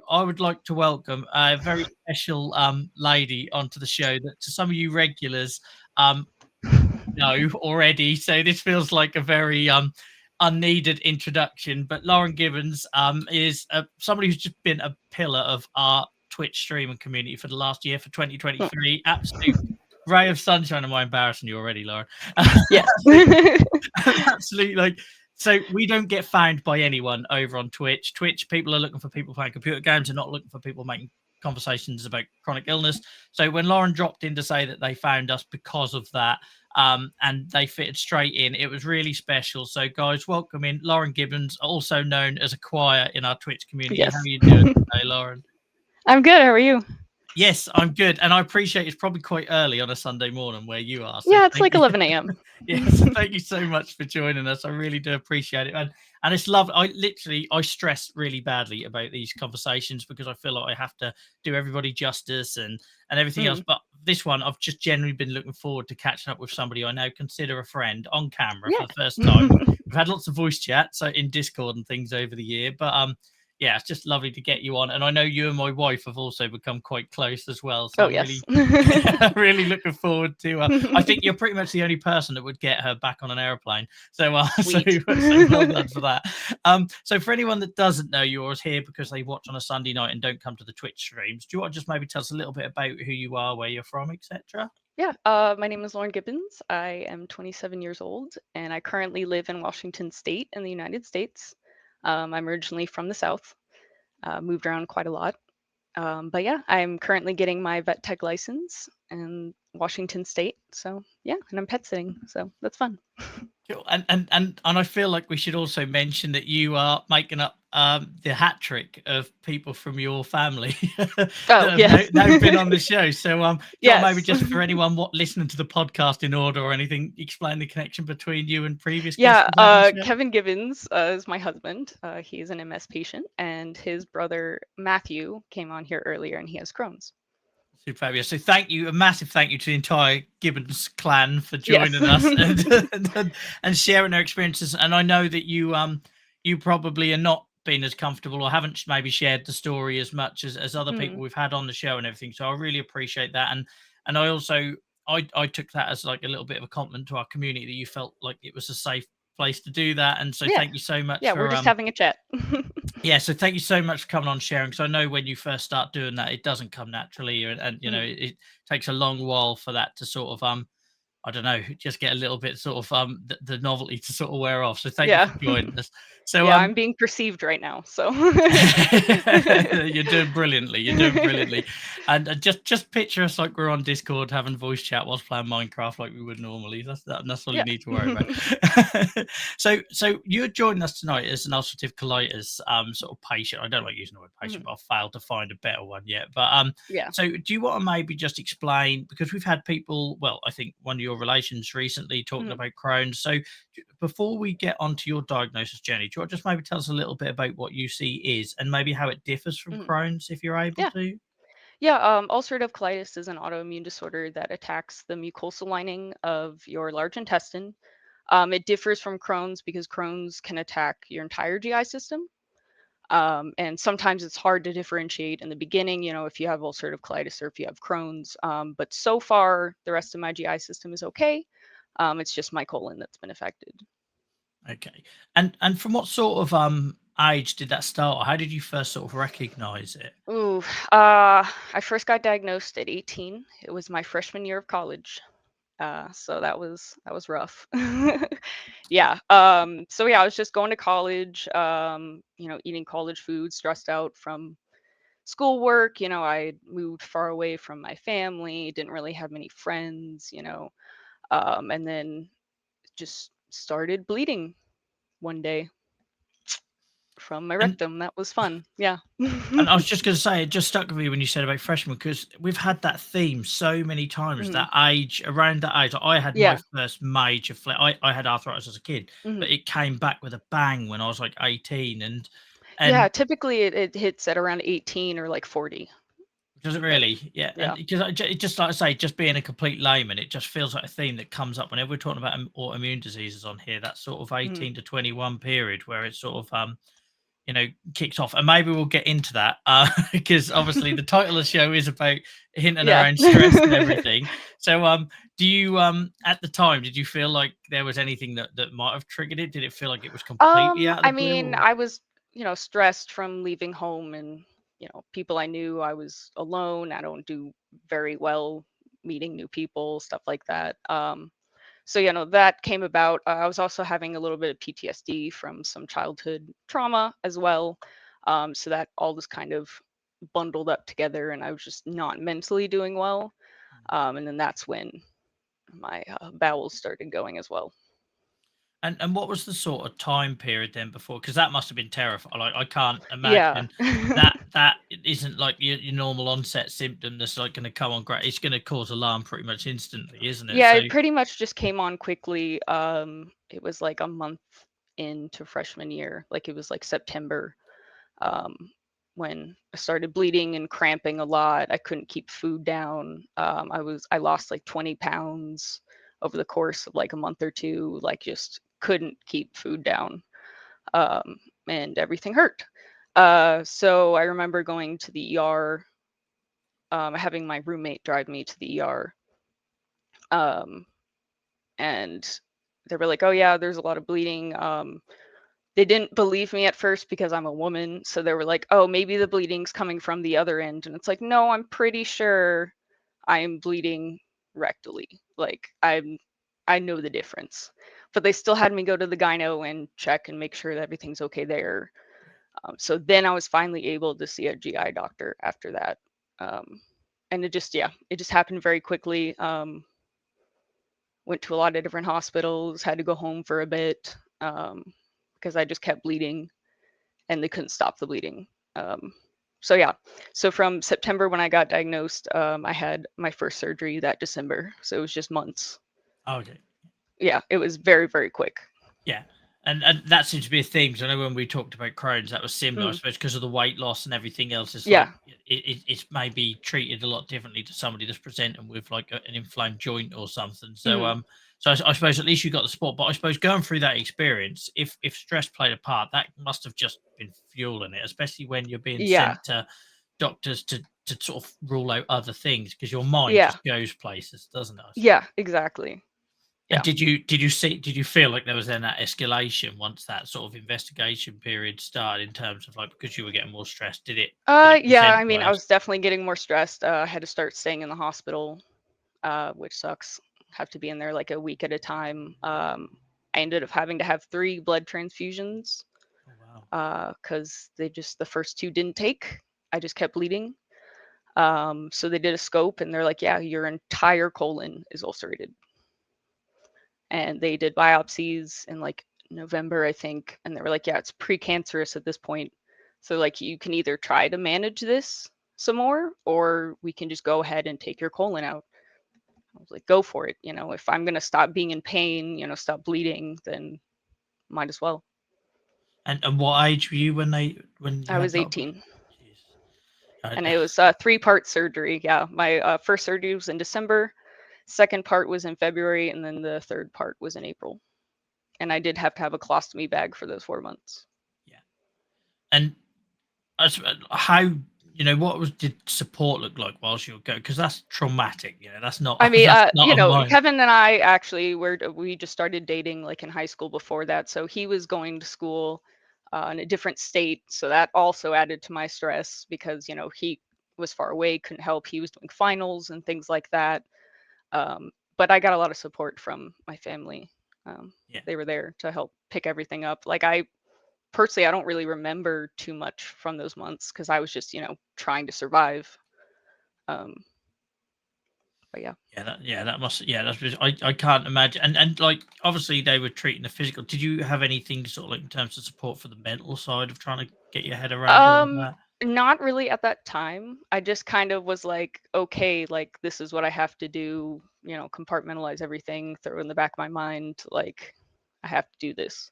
I would like to welcome a very special lady onto the show that to some of you regulars know already. So this feels like a very unneeded introduction. But Lauren Gibbons is somebody who's just been a pillar of our Twitch streaming community for the last year, for 2023. Absolute ray of sunshine. Am I embarrassing you already, Lauren? Yes. Absolutely. Like, so we don't get found by anyone over on Twitch. Twitch people are looking for people playing computer games and not looking for people making conversations about chronic illness. So when Lauren dropped in to say that they found us because of that, and they fitted straight in, it was really special. So guys, welcome in Lauren Gibbons, also known as Acquire in our Twitch community. Yes. How are you doing today, Lauren? I'm good. How are you? Yes, I'm good. And I appreciate it's probably quite early on a Sunday morning where you are. So yeah, it's like 11 a.m. Yes, thank you so much for joining us. I really do appreciate it. And it's lovely. I stress really badly about these conversations because I feel like I have to do everybody justice and everything else. But this one, I've just generally been looking forward to catching up with somebody I now consider a friend on camera for the first time. We've had lots of voice chats in Discord and things over the year, but yeah, it's just lovely to get you on. And I know you and my wife have also become quite close as well. So yes. really looking forward to I think you're pretty much the only person that would get her back on an airplane. So so well done for that. So for anyone that doesn't know you or is here because they watch on a Sunday night and don't come to the Twitch streams, do you want to just maybe tell us a little bit about who you are, where you're from, etc.? Yeah, my name is Lauren Gibbons. I am 27 years old, and I currently live in Washington State in the United States. I'm originally from the South, moved around quite a lot. But yeah, I'm currently getting my vet tech license in Washington State. So yeah, and I'm pet sitting, so that's fun. Cool. And I feel like we should also mention that you are making up the hat trick of people from your family that have now been on the show. So maybe just for anyone listening to the podcast in order or anything, explain the connection between you and previous guests. Kevin Gibbons is my husband. He's an MS patient, and his brother Matthew came on here earlier, and he has Crohn's. Super. So thank you, a massive thank you to the entire Gibbons clan for joining us and sharing their experiences. And I know that you probably are not been as comfortable or haven't maybe shared the story as much as other people we've had on the show and everything. So I really appreciate that. And I also I took that as like a little bit of a compliment to our community that you felt like it was a safe place to do that. And so thank you so much. Yeah, we're just having a chat. Yeah, so thank you so much for coming on, sharing, because I know when you first start doing that, it doesn't come naturally, and you know, it takes a long while for that to sort of I don't know, just get a little bit sort of the novelty to sort of wear off. So thank you for joining us. So I'm being perceived right now. So you're doing brilliantly. You're doing brilliantly. And just picture us like we're on Discord having voice chat whilst playing Minecraft like we would normally. That's all you need to worry about. So you're joining us tonight as an ulcerative colitis sort of patient. I don't like using the word patient, but I've failed to find a better one yet. But so do you want to maybe just explain, because we've had people, well, I think one of your relations recently talking about Crohn's. So before we get onto your diagnosis journey, do you want to just maybe tell us a little bit about what UC is and maybe how it differs from Crohn's, if you're able to? Yeah, ulcerative colitis is an autoimmune disorder that attacks the mucosal lining of your large intestine. It differs from Crohn's because Crohn's can attack your entire GI system. And sometimes it's hard to differentiate in the beginning, you know, if you have ulcerative colitis or if you have Crohn's. But so far, the rest of my GI system is okay. It's just my colon that's been affected. Okay. And from what sort of age did that start? How did you first sort of recognize it? I first got diagnosed at 18. It was my freshman year of college. So that was rough. Yeah. So yeah, I was just going to college, you know, eating college food, stressed out from schoolwork. You know, I moved far away from my family, didn't really have many friends, you know, and then just started bleeding one day from my rectum. That was fun. Yeah. And I was just going to say, it just stuck with me when you said about freshmen, because we've had that theme so many times, that age, around that age. I had my first major flare. I had arthritis as a kid, but it came back with a bang when I was like 18. And yeah, typically it hits at around 18 or like 40. Does it really? Yeah. And because it just, like I say, just being a complete layman, it just feels like a theme that comes up whenever we're talking about autoimmune diseases on here, that sort of 18 to 21 period where it's sort of, kicked off, and maybe we'll get into that because obviously the title of the show is about hinting Yeah. around stress and everything. So do you at the time, did you feel like there was anything that might have triggered it? Did it feel like it was completely out of I the blue, mean, or? I was, stressed from leaving home and, people I knew. I was alone. I don't do very well meeting new people, stuff like that. So, that came about. I was also having a little bit of PTSD from some childhood trauma as well. So that all was kind of bundled up together, and I was just not mentally doing well. And then that's when my bowels started going as well. And what was the sort of time period then before? Because that must have been terrifying. Like, I can't Yeah. imagine that isn't like your normal onset symptom that's like going to come on. It's going to cause alarm pretty much instantly, isn't it? Yeah, So it pretty much just came on quickly. It was like a month into freshman year, like it was like September, um, when I started bleeding and cramping a lot. I couldn't keep food down. I lost like 20 pounds over the course of like a month or two, like just couldn't keep food down. Um, and everything hurt. So I remember going to the ER, having my roommate drive me to the ER. Um, and they were like, "Oh yeah, there's a lot of bleeding." They didn't believe me at first because I'm a woman, so they were like, "Oh, maybe the bleeding's coming from the other end." And it's like, "No, I'm pretty sure I'm bleeding rectally. Like I know the difference." But they still had me go to the gyno and check and make sure that everything's okay there. So then I was finally able to see a GI doctor after that. Um, and it just happened very quickly. Went to a lot of different hospitals, had to go home for a bit, because I just kept bleeding and they couldn't stop the bleeding. Um, so yeah, so from September when I got diagnosed, I had my first surgery that December. So it was just months. okay. Yeah, it was very, very quick. Yeah. And that seems to be a theme. Because I know when we talked about Crohn's, that was similar, I Mm, suppose, because of the weight loss and everything else. It's like yeah, it's maybe treated a lot differently to somebody that's presenting with like an inflamed joint or something. So mm, I suppose at least you got the support. But I suppose going through that experience, if stress played a part, that must have just been fueling it, especially when you're being yeah, sent to doctors to sort of rule out other things because your mind yeah, just goes places, doesn't it? yeah, exactly. And Yeah. did you feel like there was then that escalation once that sort of investigation period started in terms of like because you were getting more stressed? Did it Yeah, present I mean, I worse? was definitely getting more stressed. I had to start staying in the hospital, which sucks. Have to be in there like a week at a time. I ended up having to have 3 blood transfusions Oh wow. because the first 2 didn't take. I just kept bleeding. So they did a scope and they're like, yeah, your entire colon is ulcerated. And they did biopsies in like November, I think. And they were like, yeah, it's precancerous at this point. So like you can either try to manage this some more or we can just go ahead and take your colon out. I was like, go for it. If I'm going to stop being in pain, stop bleeding, then might as well. And what age were you when you I had was that? 18 Jeez. and it was a 3-part surgery. Yeah. My first surgery was in December. Second part was in February. And then the third part was in April. And I did have to have a colostomy bag for those 4 months. Yeah. And how what did support look like whilst you were going? Because that's traumatic. That's not I mean, that's not a mind. Kevin and I actually we just started dating like in high school before that. So he was going to school in a different state. So that also added to my stress because, he was far away, couldn't help. He was doing finals and things like that. But I got a lot of support from my family. Um, Yeah. they were there to help pick everything up. Like I personally, I don't really remember too much from those months because I was just, trying to survive. Um, but yeah. That must, I can't imagine. And like obviously they were treating the physical. Did you have anything sort of like in terms of support for the mental side of trying to get your head around all of Um, that? Not really at that time. I just kind of was like, okay, like this is what I have to do, compartmentalize everything, throw in the back of my mind, like I have to do this.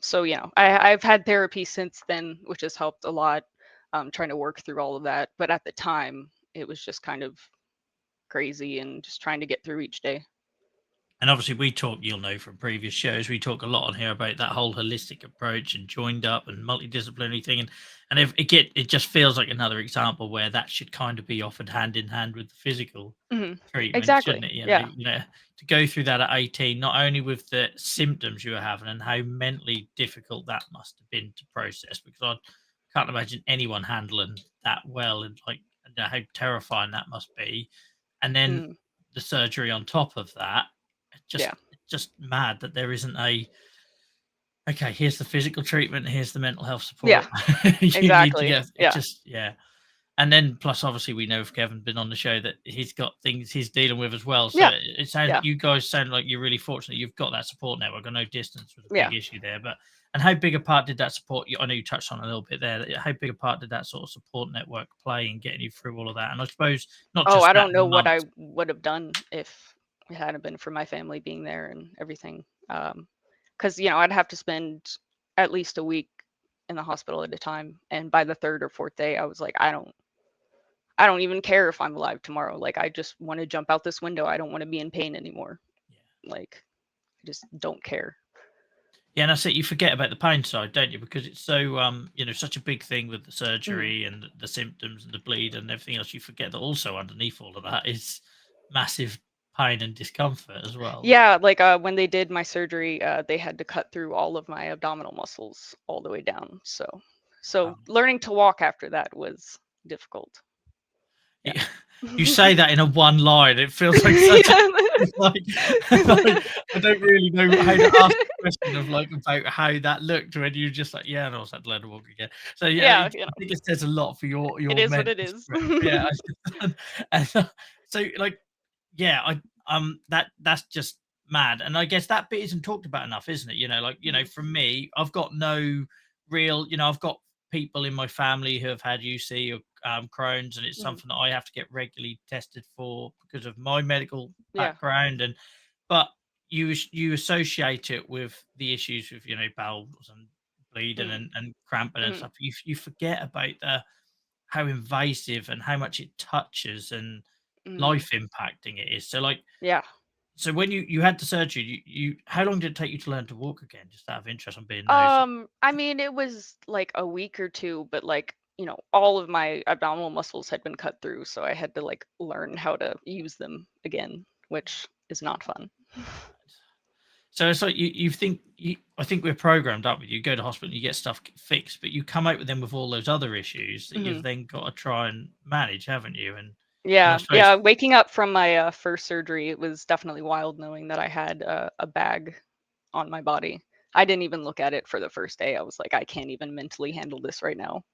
So I've had therapy since then, which has helped a lot, trying to work through all of that. But at the time, it was just kind of crazy and just trying to get through each day. And obviously we talk, you'll know from previous shows, we talk a lot on here about that whole holistic approach and joined up and multidisciplinary thing. And if it just feels like another example where that should kind of be offered hand in hand with the physical treatment, shouldn't Exactly. it? Yeah. To go through that at 18, not only with the symptoms you were having and how mentally difficult that must have been to process, because I can't imagine anyone handling that well, and like how terrifying that must be. And then the surgery on top of that, just mad that there isn't a okay, here's the physical treatment, here's the mental health Yeah. support. You need to Exactly. get Yeah. and then plus obviously we know if Kevin been on the show that he's got things he's dealing with as well. So Yeah. it sounds Yeah. you guys sound like you're really fortunate you've got that support network. I know distance was a Yeah. big issue there, but and how big a part did that support I know you touched on a little bit there. How big a part did that sort of support network play in getting you through all of that? And I suppose not Oh, just I that don't know what I months. would have done if it hadn't been for my family being there and everything. Because I'd have to spend at least a week in the hospital at a time, and by the third or fourth day, I was like, I don't even care if I'm alive tomorrow. Like, I just want to jump out this window. I don't want to be in pain anymore. Yeah. Like, I just don't care. Yeah, and that's it. You forget about the pain side, don't you? Because it's so such a big thing with the Mhm. surgery and the symptoms and the bleed and everything else. You forget that also underneath all of that is massive pain and discomfort as well. Yeah, like when they did my surgery, they had to cut through all of my abdominal muscles all the way down. So learning to walk after that was difficult. Yeah. You say that in a one line. It feels like such like I don't really know how to ask the question of like about how that looked when you just like, yeah, and I was had to learn to walk again. So yeah, I think it says a lot for your it is what mental it is. strength. Yeah. And so like yeah, that's just mad. And I guess that bit isn't talked about enough, isn't it? From me, I've got no real, I've got people in my family who have had UC or Crohn's, and it's something that I have to get regularly tested for because of my medical background. But you associate it with the issues with bowels and bleeding and cramping and stuff. You forget about how invasive and how much it touches and life impacting it is. So like so when you had the surgery, you how long did it take you to learn to walk again? Just out of interest, on being nosy. I mean, it was like a week or two, but like, all of my abdominal muscles had been cut through, so I had to like learn how to use them again, which is not fun. So it's like I think we're programmed, aren't we? You go to hospital, you get stuff fixed, but you come out with them with all those other issues that you've then got to try and manage, haven't you? And I suppose waking up from my first surgery, it was definitely wild knowing that I had a bag on my body. I didn't even look at it for the first day. I was like, I can't even mentally handle this right now.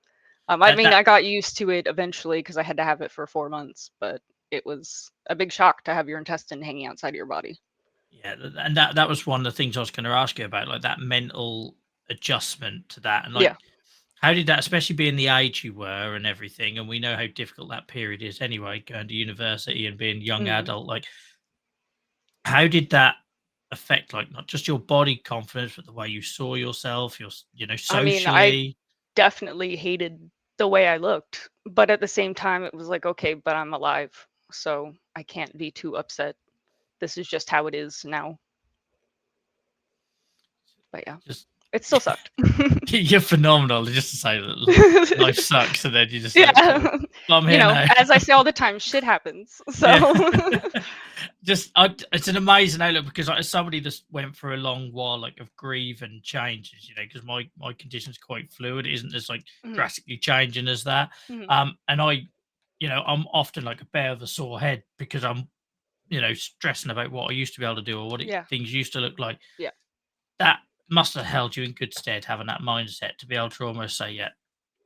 I mean, I got used to it eventually because I had to have it for 4 months, but it was a big shock to have your intestine hanging outside of your body. Yeah, and that was one of the things I was going to ask you about, like that mental adjustment to that, and like how did that, especially being the age you were and everything, and we know how difficult that period is anyway, going to university and being young adult, like how did that affect like not just your body confidence, but the way you saw yourself, socially? I mean, I definitely hated the way I looked, but at the same time, it was like, okay, but I'm alive, so I can't be too upset. This is just how it is now. But yeah, it still sucked. You're phenomenal. Just to say that life sucks, and then you just like, well, I'm here now. As I say all the time, shit happens. So it's an amazing outlook because as somebody that went through a long while like of grief and changes, because my condition's quite fluid. It isn't as like drastically changing as that. And I'm often like a bear with a sore head because I'm stressing about what I used to be able to do or what things used to look like. That must have held you in good stead, having that mindset to be able to almost say, yeah,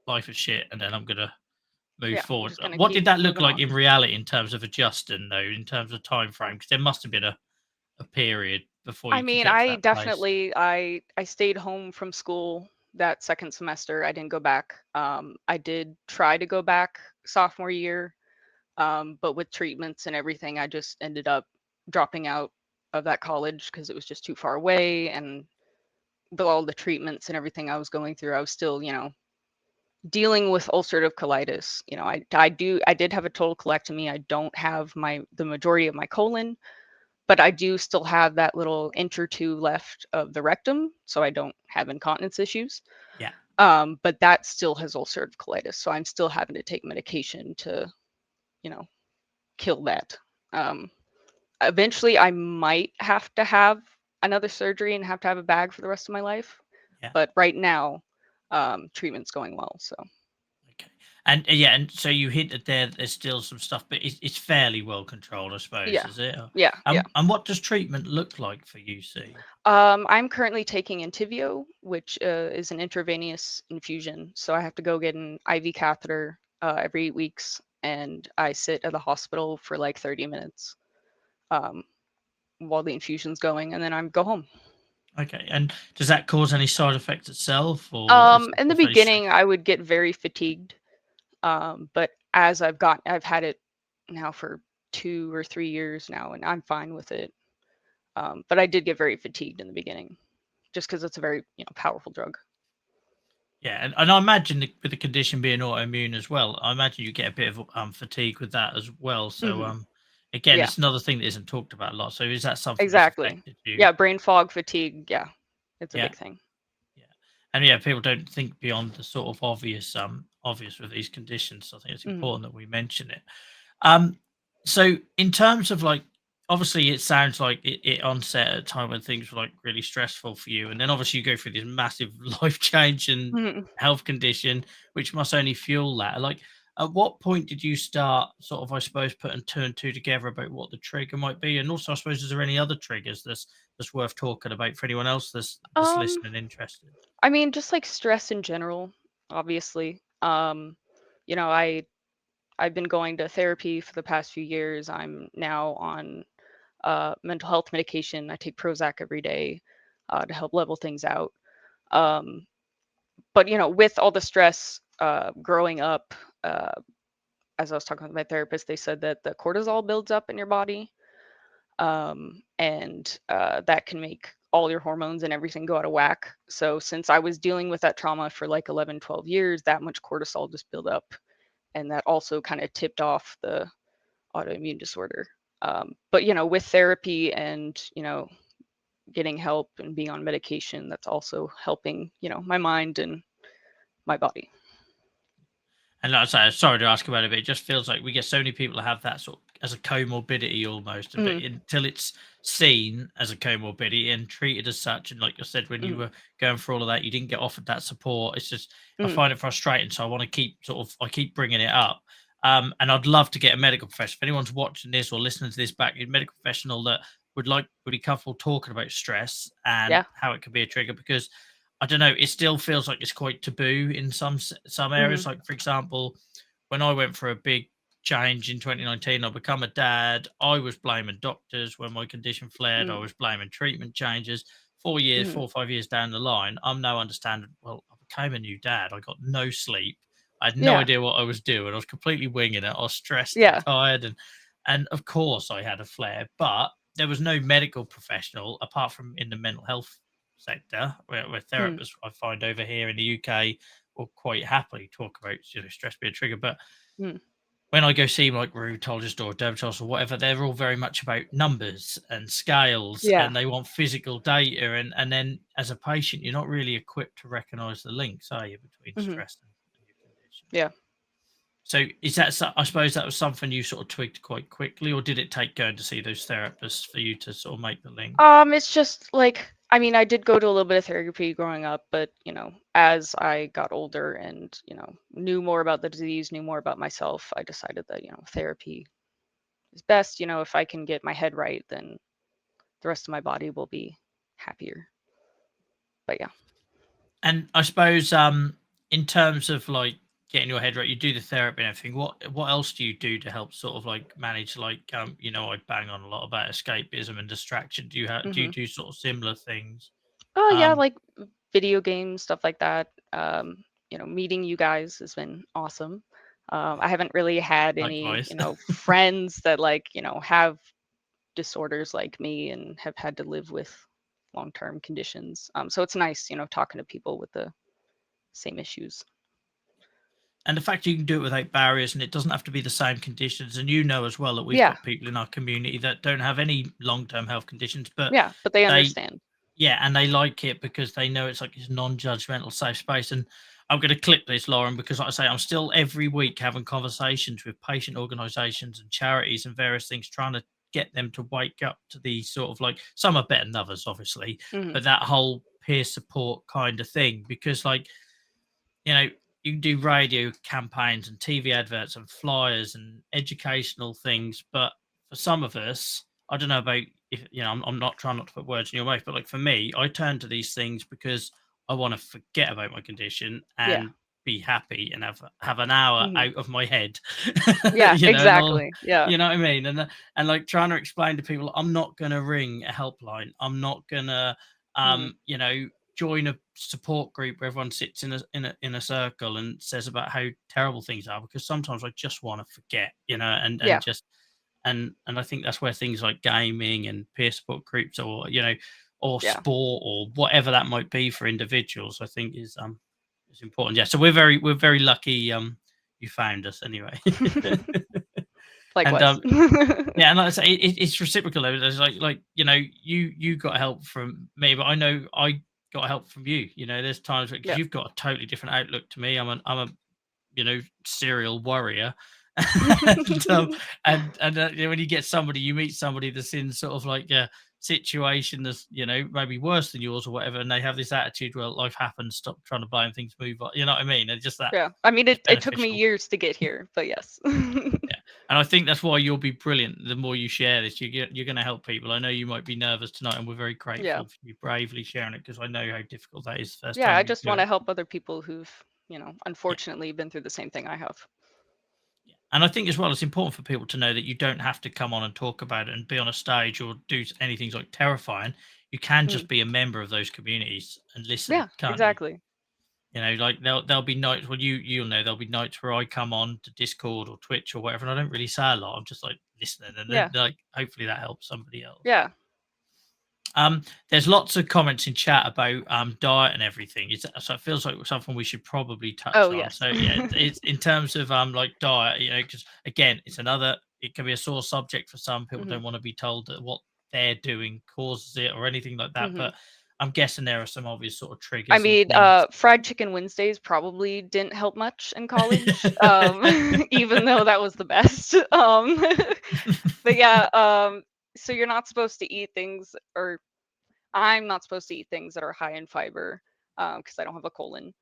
life is shit, and then I'm going to move forward. What did that look like in reality in terms of adjusting, though, in terms of time frame? Because there must have been a period before you could get to I that definitely, I stayed home from school that second semester. I didn't go back. I did try to go back sophomore year, but with treatments and everything, I just ended up dropping out of that college because it was just too far away, and all the treatments and everything I was going through, I was still, dealing with ulcerative colitis. I did have a total colectomy. I don't have the majority of my colon, But I do still have that little inch or two left of the rectum, so I don't have incontinence issues. Yeah. But that still has ulcerative colitis, so I'm still having to take medication to, kill that. Eventually, I might have to have another surgery and have to have a bag for the rest of my life. Yeah. But right now, treatment's going well. So. Okay. And yeah, and so you hinted there's still some stuff, but it's fairly well controlled, I suppose, Yeah. is it? Yeah. Yeah. And what does treatment look like for UC? I'm currently taking Entyvio, which is an intravenous infusion. So I have to go get an IV catheter every 8 weeks, and I sit at the hospital for like 30 minutes while the infusion's going, and then I go home. Okay. And does that cause any side effects itself, or is In the it fairly beginning, I would get very fatigued, but as I've had it now for 2 or 3 years now, and I'm fine with it. But I did get very fatigued in the beginning, just because it's a very powerful drug. Yeah, and I imagine with the condition being autoimmune as well, I imagine you get a bit of fatigue with that as well. So Hmm. again, Yeah, it's another thing that isn't talked about a lot. So is that something that's exactly. affected you? Yeah, brain fog, fatigue. Yeah, it's a Yeah, big thing. yeah, and yeah, people don't think beyond the sort of obvious with these conditions. So I think it's Hmm. important that we mention it. Um, so in terms of like, obviously, it sounds like it onset at a time when things were like really stressful for you, and then obviously you go through this massive life change and Hmm. health condition, which must only fuel that. Like, at what point did you start sort of, I suppose, putting two and two together about what the trigger might be, and also, I suppose, is there any other triggers that's worth talking about for anyone else that's Um, listening interested? I mean, just like stress in general, obviously. You know, I've been going to therapy for the past few years. I'm now on mental health medication. I take Prozac every day to help level things out. Um, but with all the stress growing up, uh, as I was talking with my therapist, they said that the cortisol builds up in your body, and that can make all your hormones and everything go out of whack. So since I was dealing with that trauma for like 11, 12 years, that much cortisol just built up, and that also kind of tipped off the autoimmune disorder. But with therapy and getting help and being on medication, that's also helping my mind and my body. And like I say, sorry to ask about it, but it just feels like we get so many people that have that sort of as a comorbidity almost, but Mm, until it's seen as a comorbidity and treated as such. And like you said, when you mm, were going through all of that, you didn't get offered that support. It's just, I mm. find it frustrating. So I want to I keep bringing it up. And I'd love to get a medical professional. If anyone's watching this or listening to this back, a medical professional that would be comfortable talking about stress and Yeah. how it can be a trigger, because I don't know, it still feels like it's quite taboo in some areas. Mm, Like for example, when I went for a big change in 2019, I become a dad. I was blaming doctors when my condition flared. I mm, was blaming treatment changes. 4 years, mm. 4 or 5 years down the line, I'm now understanding. Well, I became a new dad. I got no sleep. I had no Yeah. idea what I was doing. I was completely winging it. I was stressed and Yeah. tired, and of course I had a flare. But there was no medical professional apart from in the mental health sector where Mm, therapists I find over here in the UK will quite happily talk about stress being a trigger. But mm. when I go see like rheumatologist or dermatologist or whatever, they're all very much about numbers and scales, Yeah. and they want physical data. And then as a patient, you're not really equipped to recognise the links, are you, between Hmm. stress and your condition? Yeah. So is that I suppose that was something you sort of twigged quite quickly, or did it take going to see those therapists for you to sort of make the link? It's just like, I mean, I did go to a little bit of therapy growing up, but as I got older and knew more about the disease, knew more about myself, I decided that therapy is best. If I can get my head right, then the rest of my body will be happier. But yeah. And I suppose in terms of like getting your head right, you do the therapy and everything. What else do you do to help sort of like manage like I bang on a lot about escapism and distraction. Do you Hmm. do sort of similar things? Oh yeah, Um like video games, stuff like that. Meeting you guys has been awesome. I haven't really had any, Likewise. friends that like, have disorders like me and have had to live with long-term conditions. So it's nice, talking to people with the same issues. and the fact you can do it without barriers, and it doesn't have to be the same conditions. And you know as well that we've Yeah. got people in our community that don't have any long-term health conditions, but Yeah, but they they understand. yeah, and they like it because they know it's like this non-judgmental safe space. And I'm going to clip this, Lauren, because like I say, I'm still every week having conversations with patient organisations and charities and various things, trying to get them to wake up to these sort of, like, some are better than others, obviously, but that whole peer support kind of thing. Because, like, you know, you can do radio campaigns and TV adverts and flyers and educational things, but for some of us, I don't know about, if you know, I'm not trying not to put words in your mouth, but like for me, I turn to these things because I want to forget about my condition Yeah. and be happy and have an hour out of my head. Yeah, You know, exactly. Yeah. you know what I mean? And like trying to explain to people, I'm not going to ring a helpline. I'm not going to, you know, join a support group where everyone sits in a circle and says about how terrible things are, because sometimes I just want to forget, you know, and Yeah. just and I think that's where things like gaming and peer support groups, or you know, or Yeah. sport or whatever that might be for individuals, I think is important. Yeah, so we're very lucky you found us anyway. And Likewise. yeah, and like I say, it's reciprocal. There's like you know, you got help from me, but I know I got help from you. You know, there's times because Yeah. you've got a totally different outlook to me. I'm a you know, serial worrier. And you know, when you get somebody, you meet somebody that's in sort of like a situation that's, you know, maybe worse than yours or whatever, and they have this attitude, well, life happens, stop trying to blame things, move on. You know what I mean? And just that, Yeah. I mean, it's it took me beneficial. years to get here, but yes. Yeah, and I think that's why you'll be brilliant. The more you share this, you're going to help people. I know you might be nervous tonight, and we're very Yeah. grateful for you bravely sharing it, because I know how difficult that is the first Yeah, I time you just do want it. to help other people who've, you know, Yeah. unfortunately been through the same thing I have. And I think as well, it's important for people to know that you don't have to come on and talk about it and be on a stage or do anything like terrifying. You can just be a member of those communities and listen, Yeah, can't you? exactly. You know, like there'll be nights, well, you'll know, there'll be nights where I come on to Discord or Twitch or whatever, and I don't really say a lot. I'm just like listening, and then Yeah. like hopefully that helps somebody else. Yeah. There's lots of comments in chat about diet and everything. So it feels like something we should probably touch Oh, on. yes. So yeah, it's in terms of like diet, you know, because again, it can be a sore subject for some people. Don't want to be told that what they're doing causes it or anything like that. But I'm guessing there are some obvious sort of I triggers and mean, things. fried chicken Wednesdays probably didn't help much in college, even though that was the best. But yeah, so you're not supposed to eat things, or I'm not supposed to eat things that are high in fiber, because I don't have a colon.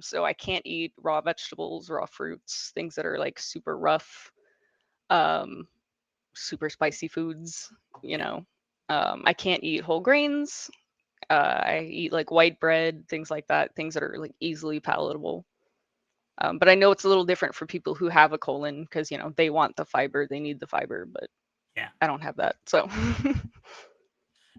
So I can't eat raw vegetables, raw fruits, things that are like super rough, um, super spicy foods, you know. I can't eat whole grains. I eat like white bread, things like that, things that are like easily palatable. But I know it's a little different for people who have a colon, because, you know, they want the fiber, they need the fiber, but Yeah. I don't have that. So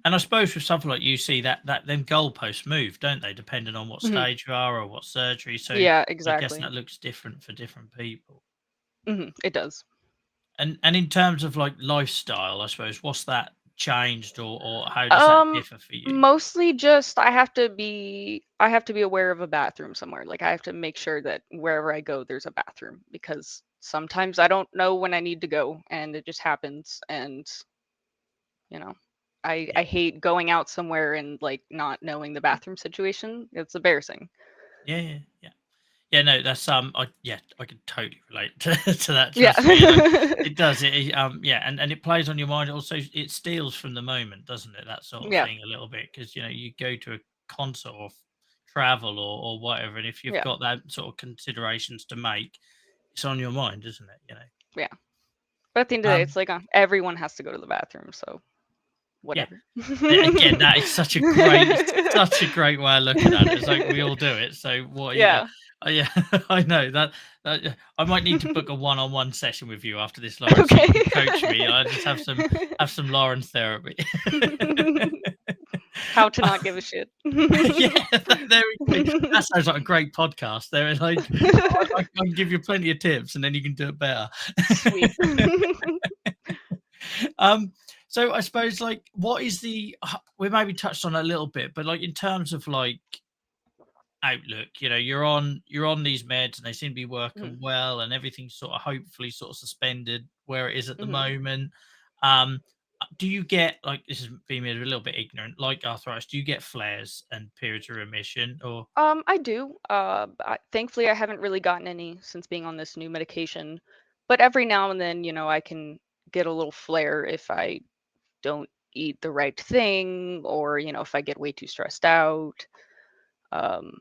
And I suppose with something like you see that them goalposts move, don't they, depending on what stage you are or what surgery. So yeah, I guess exactly. that looks different for different people. It does. And in terms of like lifestyle, I suppose, what's that changed, or how does that differ for you? Mostly just I have to be aware of a bathroom somewhere. Like I have to make sure that wherever I go there's a bathroom, because sometimes I don't know when I need to go and it just happens. And you know, I Yeah. I hate going out somewhere and like not knowing the bathroom situation. It's embarrassing. Yeah. Yeah, no, that's I can totally relate to that. Yeah. Trust me, like, it does. Yeah, and it plays on your mind. Also, it steals from the moment, doesn't it? That sort of Yeah. thing a little bit, because you know you go to a concert or travel or whatever, and if you've Yeah. got that sort of considerations to make, it's on your mind, isn't it? You know. Yeah. But at the end of the day, Um, it's like everyone has to go to the bathroom, so yeah. whatever. Again, that is such a great way of looking at it. It's like we all do it. So what? Yeah. Yeah, I know that. I might need to book a one-on-one session with you after this, Lauren, so you Okay. can coach me. I just have some Lauren therapy. How to not give a shit. Yeah, there we go. That sounds like a great podcast. There, like I can give you plenty of tips, and then you can do it better. Sweet. So I suppose, like, what is we maybe touched on a little bit, but like in terms of like outlook? You know, you're on these meds and they seem to be Mhm. working well, and everything's sort of hopefully sort of suspended where it is at the Mhm. moment. Um, do you get, like, this is being a little bit ignorant, like arthritis? Do you get flares and periods of remission, or I do. Thankfully, I haven't really gotten any since being on this new medication, but every now and then, I can get a little flare if I don't eat the right thing, or if I get way too stressed out. Um,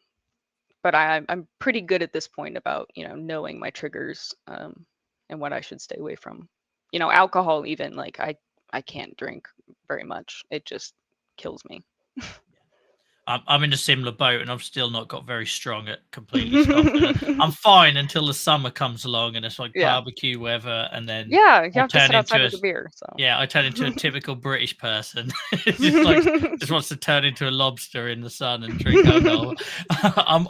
but I'm pretty good at this point about knowing my triggers, and what I should stay away from. Alcohol, even, like, I can't drink very much. It just kills me. I'm in a similar boat, and I've still not got very strong at completely stopping it. I'm fine until the summer comes along and it's like Yeah. barbecue weather, and then Yeah, you I have to turn sit outside into a with a beer, so. yeah, I turn into a typical British person. Just like, just wants to turn into a lobster in the sun and drink alcohol.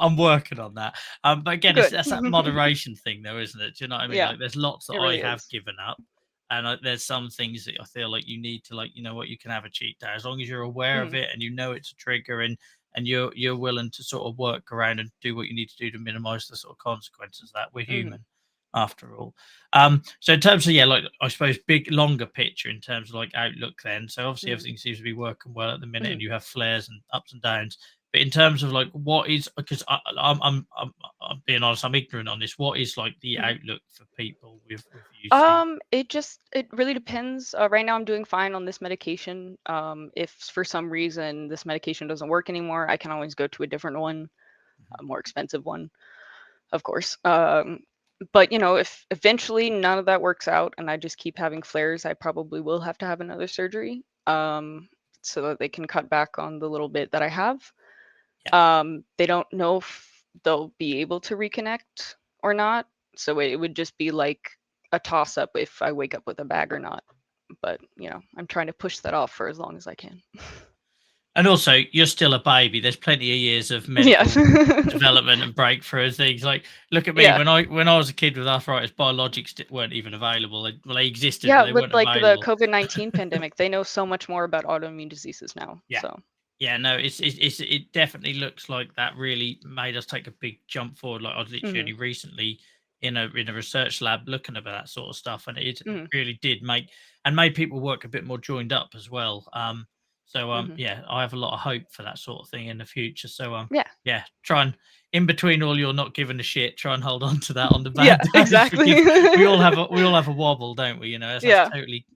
I'm working on that. But again, Good. that's that moderation thing, though, isn't it? Do you know what I mean? Yeah, Like, there's lots that it I really have is. given up, and there's some things that I feel like you need to, like, you know what, you can have a cheat day as long as you're aware of Mhm, it and you know it's a trigger, and you're willing to sort of work around and do what you need to do to minimize the sort of consequences of that. We're mhm, human after all. So in terms of, yeah, like, I suppose big longer picture in terms of like outlook then. So obviously mhm, everything seems to be working well at the minute, and mhm, you have flares and ups and downs. But in terms of like what is, because I'm being honest, I'm ignorant on this. What is like the mhm. outlook for people with UC? It really depends. Right now I'm doing fine on this medication. If for some reason this medication doesn't work anymore, I can always go to a different one, a more expensive one, of course. But if eventually none of that works out and I just keep having flares, I probably will have to have another surgery, so that they can cut back on the little bit that I have. Yeah. They don't know if they'll be able to reconnect or not, so it would just be like a toss up if I wake up with a bag or not. But I'm trying to push that off for as long as I can. And also, you're still a baby. There's plenty of years of Yeah. medical development and breakthrough and things. Like, look at me Yeah. when I was a kid with arthritis, biologics weren't even available. Well, they existed, but Yeah, they with weren't like the available. COVID-19 pandemic, they know so much more about autoimmune diseases now. Yeah. So. Yeah, no, it definitely looks like that really made us take a big jump forward. Like, I was literally Mhm. only recently in a research lab looking at that sort of stuff, and it Mhm. really did made people work a bit more joined up as well. Mhm. Yeah, I have a lot of hope for that sort of thing in the future. Yeah. Yeah, try and, in between all your not giving a shit, try and hold on to that on the Yeah, bad days, exactly. because we all have a wobble, don't we? You know, Yeah.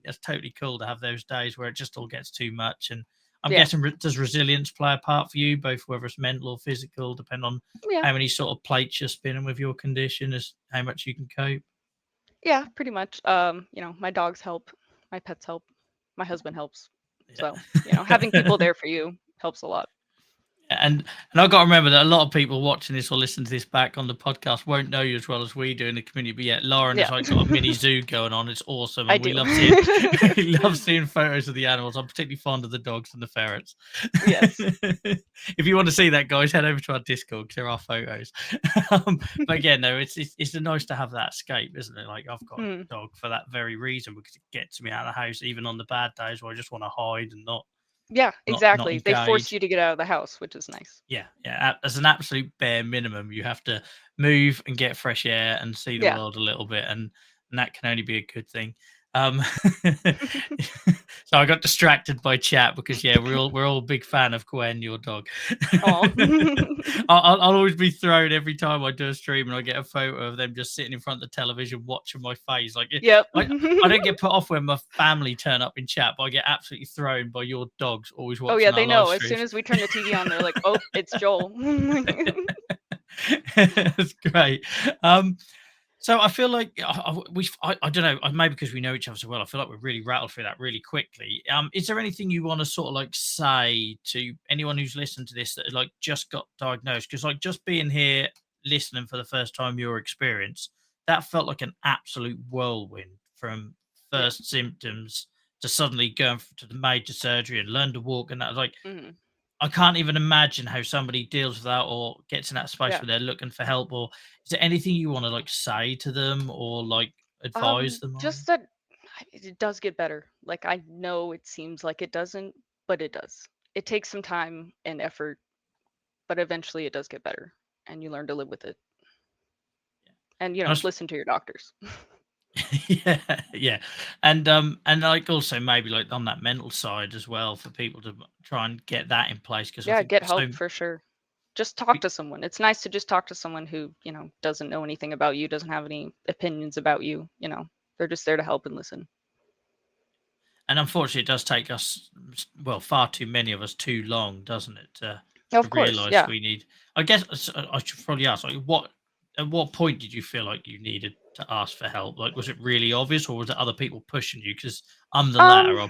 that's totally cool to have those days where it just all gets too much. And I'm Yeah. guessing, does resilience play a part for you, both whether it's mental or physical, depend on Yeah. how many sort of plates you're spinning with your condition, as how much you can cope? Yeah, pretty much. My dogs help, my pets help, my husband helps. So, Yeah. having people there for you helps a lot. And I've got to remember that a lot of people watching this or listening to this back on the podcast won't know you as well as we do in the community. But yeah, Lauren has Yeah. like got a mini zoo going on. It's awesome, I and we do. love seeing we love seeing photos of the animals. I'm particularly fond of the dogs and the ferrets. Yes. If you want to see that, guys, head over to our Discord because there are photos. But again, no, it's nice to have that escape, isn't it? Like, I've got a Mm. dog for that very reason, because it gets me out of the house even on the bad days where I just want to hide and Yeah, not exactly. They force engage. you to get out of the house, which is nice. Yeah. As an absolute bare minimum, you have to move and get fresh air and see the Yeah. world a little bit, and that can only be a good thing. Um, so I got distracted by chat because, yeah, we're all a big fan of Gwen, your dog. Oh. I'll always be thrown every time I do a stream and I get a photo of them just sitting in front of the television watching my face. Like, Yep. I don't get put off when my family turn up in chat, but I get absolutely thrown by your dogs always Oh yeah, watching our they live know. As soon streams. as we turn the TV on, they're like, "Oh, it's Joel." That's great. So I feel like I don't know, maybe because we know each other so well, I feel like we've really rattled through that really quickly. Is there anything you want to sort of like say to anyone who's listened to this that like just got diagnosed? Because like just being here listening for the first time, your experience, that felt like an absolute whirlwind from Yeah. first symptoms to suddenly going to the major surgery and learn to walk, and that, like, Mhm. I can't even imagine how somebody deals with that or gets in that space Yeah. where they're looking for help. Or is there anything you want to like say to them or like advise them on? Just that it does get better. Like, I know it seems like it doesn't, but it does. It takes some time and effort, but eventually it does get better, and you learn to live with it. And And listen to your doctors. yeah, and like also maybe like on that mental side as well for people to try and get that in place, because I Yeah, think get so. help for sure. Just talk to someone. It's nice to just talk to someone who, doesn't know anything about you, doesn't have any opinions about you, They're just there to help and listen. And unfortunately, it does take us, well, far too many of us, too long, doesn't it, to Of course, realise yeah. we need. I guess I should probably ask, like, at what point did you feel like you needed to ask for help? Like, was it really obvious, or was it other people pushing you? Because I'm the latter. Um,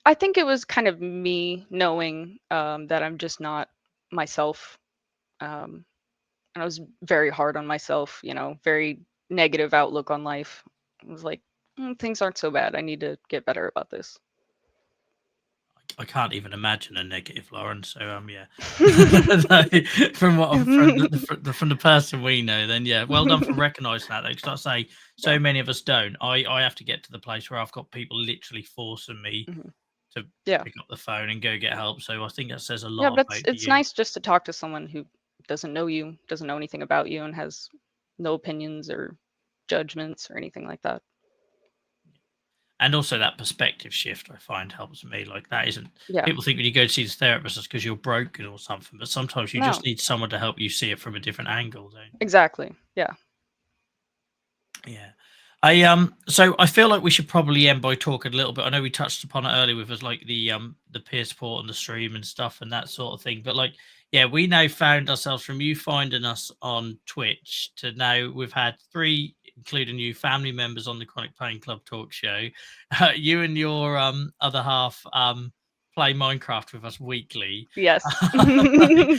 I think it was kind of me knowing that I'm just not myself. And I was very hard on myself, very negative outlook on life. I was like, things aren't so bad. I need to get better about this. I can't even imagine a negative, Lauren. So yeah, from what from the person we know, then yeah, well done for recognising that. Though, because I say so many of us don't. I have to get to the place where I've got people literally forcing me to pick up the phone and go get help. So I think that says a Yeah, lot but about it's you. nice just to talk to someone who doesn't know you, doesn't know anything about you, and has no opinions or judgments or anything like that. And also that perspective shift, I find, helps me. Like, that isn't, Yeah. people think when you go to see the therapist, it's because you're broken or something, but sometimes you just No. need someone to help you see it from a different angle, don't you? Exactly. Yeah. Yeah. So I feel like we should probably end by talking a little bit. I know we touched upon it earlier with us, like the peer support and the stream and stuff and that sort of thing. But like, yeah, we now found ourselves, from you finding us on Twitch to now we've had 3, including you, family members on the Chronic Pain Club talk show. You and your other half play Minecraft with us weekly. Yes.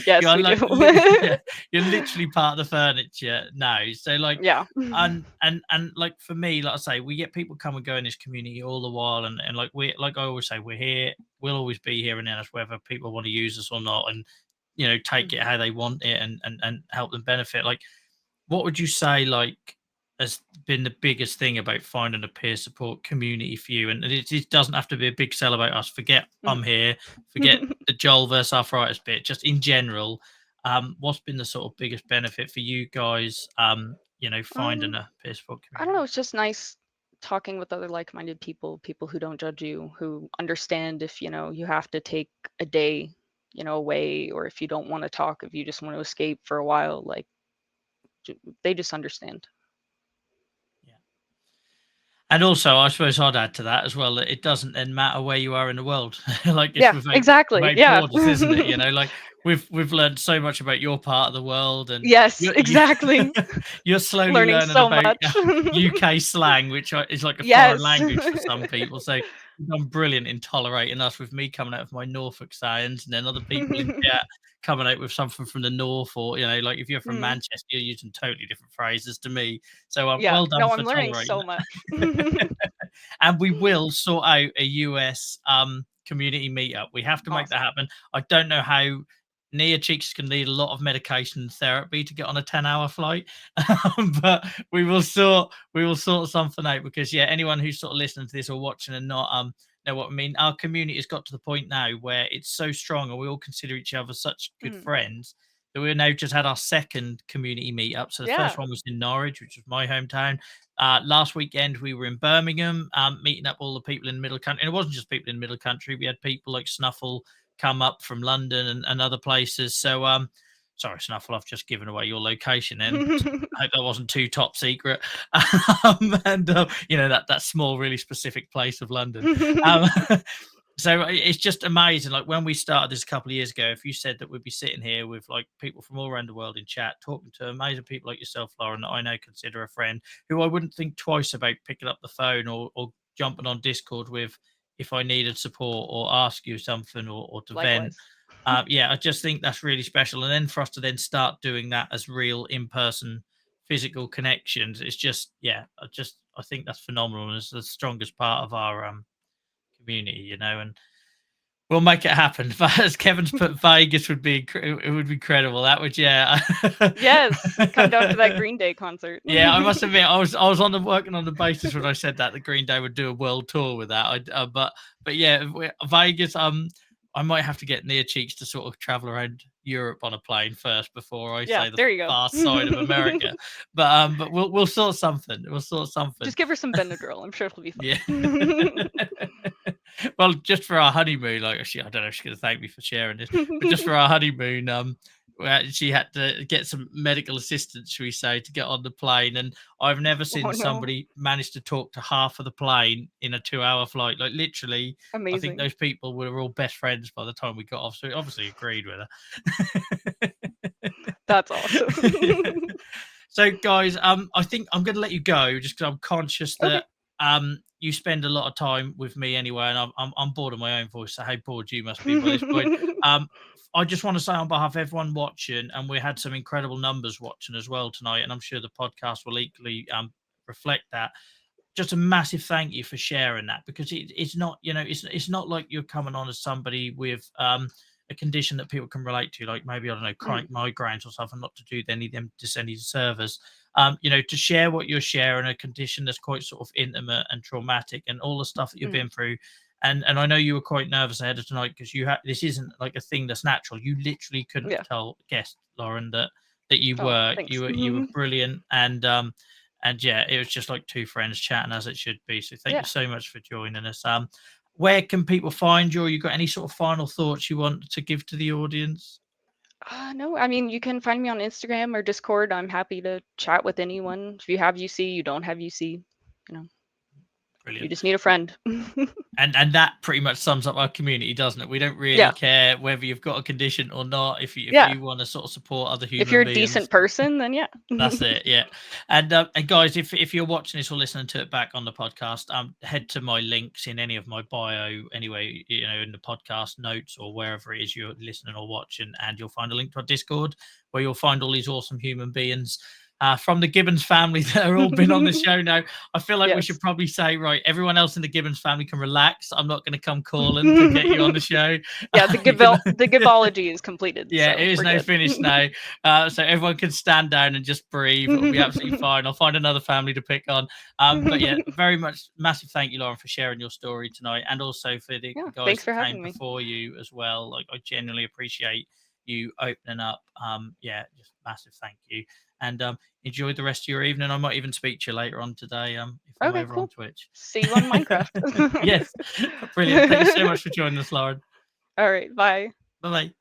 Yes, You're we like do. you're literally part of the furniture now. So like, Yeah. and like for me, like I say, we get people come and go in this community all the while, and like like I always say, we're here, we'll always be here, and then it's whether people want to use us or not, and take it how they want it, and help them benefit. Like, what would you say like has been the biggest thing about finding a peer support community for you? And it doesn't have to be a big sell about us. Forget I'm here, forget the Joel versus arthritis bit, just in general. What's been the sort of biggest benefit for you guys, finding a peer support I don't know. community? It's just nice talking with other like-minded people, people who don't judge you, who understand if, you have to take a day, away, or if you don't want to talk, if you just want to escape for a while, like they just understand. Yeah. And also, I suppose I'd add to that as well, that it doesn't then matter where you are in the world. Like, it's Yeah, exactly. without Yeah. borders, isn't it? Like, we've learned so much about your part of the world, and Yes, you're exactly. you're slowly Learning learning so about much. UK slang, which is like a foreign Yes. language for some people. So you've done brilliant in tolerating us, with me coming out of my Norfolk sayings, and then other people in chat coming out with something from the north, or like if you're from Manchester, you're using totally different phrases to me. So Yeah. well done No, for I'm learning tolerating so much. that. And we will sort out a US community meetup. We have to make that Awesome. happen. I don't know how. Nia Cheeks can need a lot of medication and therapy to get on a 10-hour flight, but we will sort something out, because anyone who's sort of listening to this or watching and not know what I mean, our community has got to the point now where it's so strong, and we all consider each other such good friends, that we've now just had our second community meetup. So the first one was in Norwich, which was my hometown. Last weekend we were in Birmingham, meeting up all the people in the Middle Country, and it wasn't just people in the Middle Country. We had people like Snuffle come up from London and other places. So sorry, Snuffle, I've just given away your location, and I hope that wasn't too top secret. And that small, really specific place of London. So it's just amazing. Like, when we started this a couple of years ago, if you said that we'd be sitting here with like people from all around the world in chat, talking to amazing people like yourself, Lauren, that I know consider a friend, who I wouldn't think twice about picking up the phone or jumping on Discord with if I needed support or ask you something, or to vent. Likewise. I just think that's really special. And then for us to then start doing that as real in-person physical connections, it's just, I think that's phenomenal, and it's the strongest part of our community, and we'll make it happen. As Kevin's put, Vegas would be incredible. That would, Yes, come down to that Green Day concert. Yeah, I must admit, I was working on the basis when I said that the Green Day would do a world tour with that. But yeah, Vegas. I might have to get near cheeks to sort of travel around Europe on a plane first before I say there the you go. far side of America. But we'll sort something. We'll sort something. Just give her some Benadryl. I'm sure it'll be fine. Yeah. Well, just for our honeymoon, like, I don't know if she's going to thank me for sharing this, but just for our honeymoon, she had to get some medical assistance, shall we say, to get on the plane. And I've never seen somebody manage to talk to half of the plane in a 2-hour flight. Like, literally, amazing. I think those people were all best friends by the time we got off. So we obviously agreed with her. That's awesome. So, guys, I think I'm going to let you go just because I'm conscious that you spend a lot of time with me anyway, and I'm bored of my own voice. So how bored you must be by this point. I just want to say on behalf of everyone watching, and we had some incredible numbers watching as well tonight, and I'm sure the podcast will equally reflect that. Just a massive thank you for sharing that, because it's not, it's not like you're coming on as somebody with a condition that people can relate to, like maybe, I don't know, chronic migraines or something, not to do any disservice. To share what you're sharing, a condition that's quite sort of intimate and traumatic, and all the stuff that you've been through. And I know you were quite nervous ahead of tonight because this isn't like a thing that's natural. You literally couldn't guess, Lauren, that you were. Thanks. You were brilliant, and yeah, it was just like two friends chatting as it should be. So thank you so much for joining us. Where can people find you? Or you got any sort of final thoughts you want to give to the audience? No, I mean, you can find me on Instagram or Discord. I'm happy to chat with anyone. If you have UC, you don't have UC, Brilliant. You just need a friend. And that pretty much sums up our community, doesn't it? We don't really care whether you've got a condition or not. If you want to sort of support other human beings. If you're a decent person, then that's it. Yeah. And guys, if you're watching this or listening to it back on the podcast, head to my links in any of my bio anyway, in the podcast notes or wherever it is you're listening or watching, and you'll find a link to our Discord where you'll find all these awesome human beings from the Gibbons family that have all been on the show now. I feel like we should probably say, right, everyone else in the Gibbons family can relax. I'm not going to come calling to get you on the show. Yeah, the Gibbology is completed. Yeah, it is now finished now. So everyone can stand down and just breathe. It'll be absolutely fine. I'll find another family to pick on. But yeah, very much massive thank you, Lauren, for sharing your story tonight, and also for the guys that came before you as well. Like, I genuinely appreciate you opening up. Just massive thank you. And enjoy the rest of your evening. I might even speak to you later on today if I'm over on Twitch. See you on Minecraft. Yes. Brilliant. Thank you so much for joining us, Lauren. All right. Bye. Bye-bye.